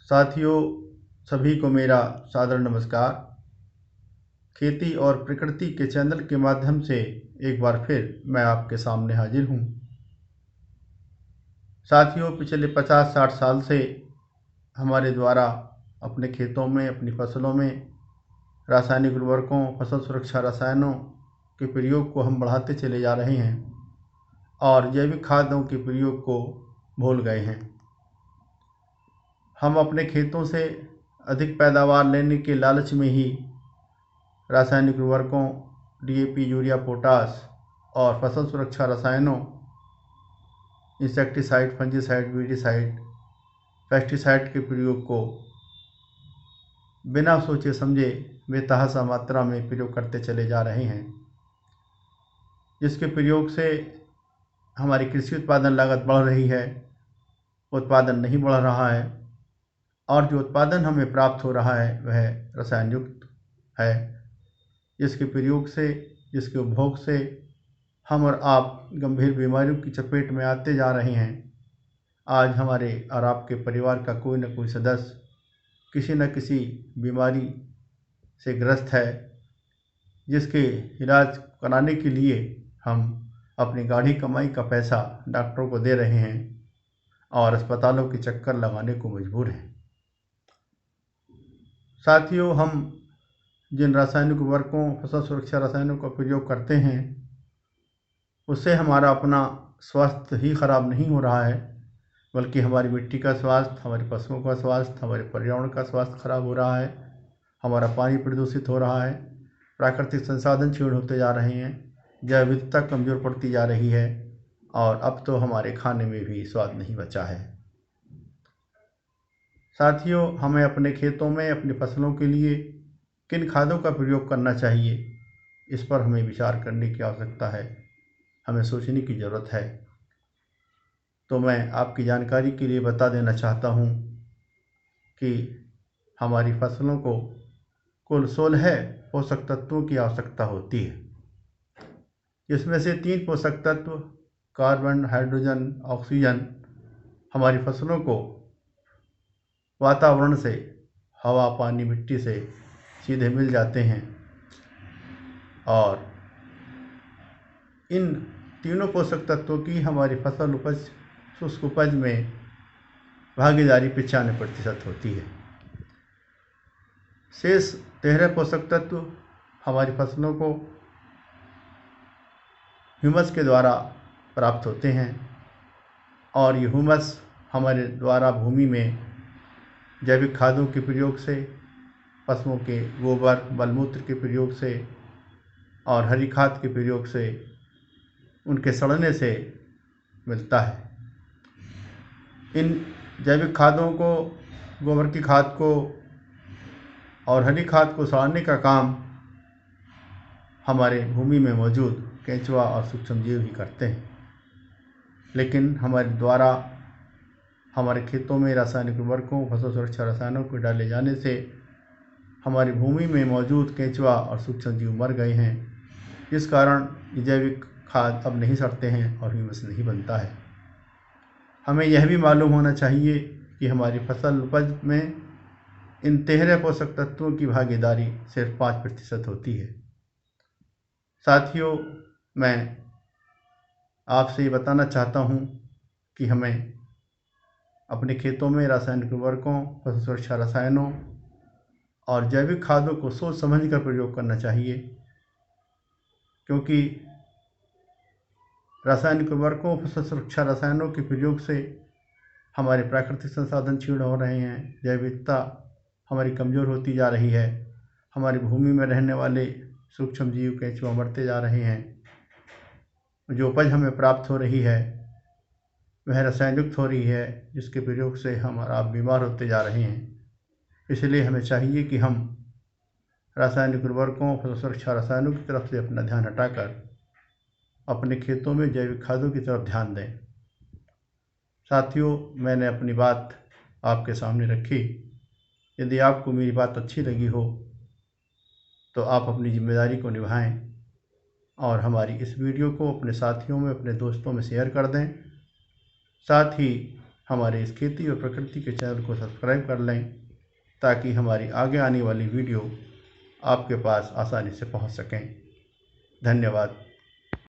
साथियों, सभी को मेरा सादर नमस्कार। खेती और प्रकृति के चैनल के माध्यम से एक बार फिर मैं आपके सामने हाजिर हूँ। साथियों, पिछले 50-60 साल से हमारे द्वारा अपने खेतों में, अपनी फसलों में रासायनिक उर्वरकों, फसल सुरक्षा रसायनों के प्रयोग को हम बढ़ाते चले जा रहे हैं और जैविक खादों के प्रयोग को भूल गए हैं। हम अपने खेतों से अधिक पैदावार लेने के लालच में ही रासायनिक उर्वरकों, डीएपी, यूरिया, पोटास और फसल सुरक्षा रसायनों, इंसेक्टिसाइड, फंजीसाइड, वीडीसाइड, पेस्टिसाइड के प्रयोग को बिना सोचे समझे बेतहाशा मात्रा में प्रयोग करते चले जा रहे हैं, जिसके प्रयोग से हमारी कृषि उत्पादन लागत बढ़ रही है, उत्पादन नहीं बढ़ रहा है और जो उत्पादन हमें प्राप्त हो रहा है वह रसायन युक्त है, जिसके प्रयोग से, जिसके उपभोग से हम और आप गंभीर बीमारियों की चपेट में आते जा रहे हैं। आज हमारे और आपके परिवार का कोई न कोई सदस्य किसी न किसी बीमारी से ग्रस्त है, जिसके इलाज कराने के लिए हम अपनी गाढ़ी कमाई का पैसा डॉक्टरों को दे रहे हैं और अस्पतालों के चक्कर लगाने को मजबूर हैं। साथियों, हम जिन रासायनिक उर्वरकों, फसल सुरक्षा रसायनों का प्रयोग करते हैं, उससे हमारा अपना स्वास्थ्य ही खराब नहीं हो रहा है, बल्कि हमारी मिट्टी का स्वास्थ्य, हमारी फसलों का स्वास्थ्य, हमारे पर्यावरण का स्वास्थ्य खराब हो रहा है, हमारा पानी प्रदूषित हो रहा है, प्राकृतिक संसाधन क्षीण होते जा रहे हैं, जैव विविधता कमज़ोर पड़ती जा रही है और अब तो हमारे खाने में भी स्वाद नहीं बचा है। साथियों, हमें अपने खेतों में, अपनी फसलों के लिए किन खादों का प्रयोग करना चाहिए, इस पर हमें विचार करने की आवश्यकता है, हमें सोचने की ज़रूरत है। तो मैं आपकी जानकारी के लिए बता देना चाहता हूँ कि हमारी फसलों को कुल 16 पोषक तत्वों की आवश्यकता होती है, जिसमें से 3 पोषक तत्व कार्बन, हाइड्रोजन, ऑक्सीजन हमारी फसलों को वातावरण से, हवा, पानी, मिट्टी से सीधे मिल जाते हैं और इन तीनों पोषक तत्वों की हमारी फसल उपज, शुष्क उपज में भागीदारी 95% होती है। शेष 13 पोषक तत्व हमारी फसलों को ह्यूमस के द्वारा प्राप्त होते हैं और ये ह्यूमस हमारे द्वारा भूमि में जैविक खादों के प्रयोग से, पशुओं के गोबर, मलमूत्र के प्रयोग से और हरी खाद के प्रयोग से, उनके सड़ने से मिलता है। इन जैविक खादों को, गोबर की खाद को और हरी खाद को सड़ाने का काम हमारे भूमि में मौजूद केंचुआ और सूक्ष्मजीव ही करते हैं, लेकिन हमारे द्वारा हमारे खेतों में रासायनिक उर्वरकों, फसल सुरक्षा रसायनों को डाले जाने से हमारी भूमि में मौजूद केंचुआ और सूक्ष्मजीव मर गए हैं, जिस कारण जैविक खाद अब नहीं सड़ते हैं और ह्यूमस नहीं बनता है। हमें यह भी मालूम होना चाहिए कि हमारी फसल उपज में इन 13 पोषक तत्वों की भागीदारी सिर्फ 5% होती है। साथियों, मैं आपसे ये बताना चाहता हूँ कि हमें अपने खेतों में रासायनिक उर्वरकों, फसल सुरक्षा रसायनों और जैविक खादों को सोच समझ कर प्रयोग करना चाहिए, क्योंकि रासायनिक उर्वरकों, फसल सुरक्षा रसायनों के प्रयोग से हमारे प्राकृतिक संसाधन क्षीण हो रहे हैं, जैव विविधता हमारी कमज़ोर होती जा रही है, हमारी भूमि में रहने वाले सूक्ष्म जीव, केंचुआ मरते जा रहे हैं, जो उपज हमें प्राप्त हो रही है वह रसायन युक्त हो रही है, जिसके प्रयोग से हम और आप बीमार होते जा रहे हैं। इसलिए हमें चाहिए कि हम रासायनिक उर्वरकों, फसल सुरक्षा रसायनों की तरफ से अपना ध्यान हटाकर अपने खेतों में जैविक खादों की तरफ ध्यान दें। साथियों, मैंने अपनी बात आपके सामने रखी। यदि आपको मेरी बात अच्छी लगी हो तो आप अपनी जिम्मेदारी को निभाएं और हमारी इस वीडियो को अपने साथियों में, अपने दोस्तों में शेयर कर दें। साथ ही हमारे इस खेती और प्रकृति के चैनल को सब्सक्राइब कर लें ताकि हमारी आगे आने वाली वीडियो आपके पास आसानी से पहुंच सकें। धन्यवाद।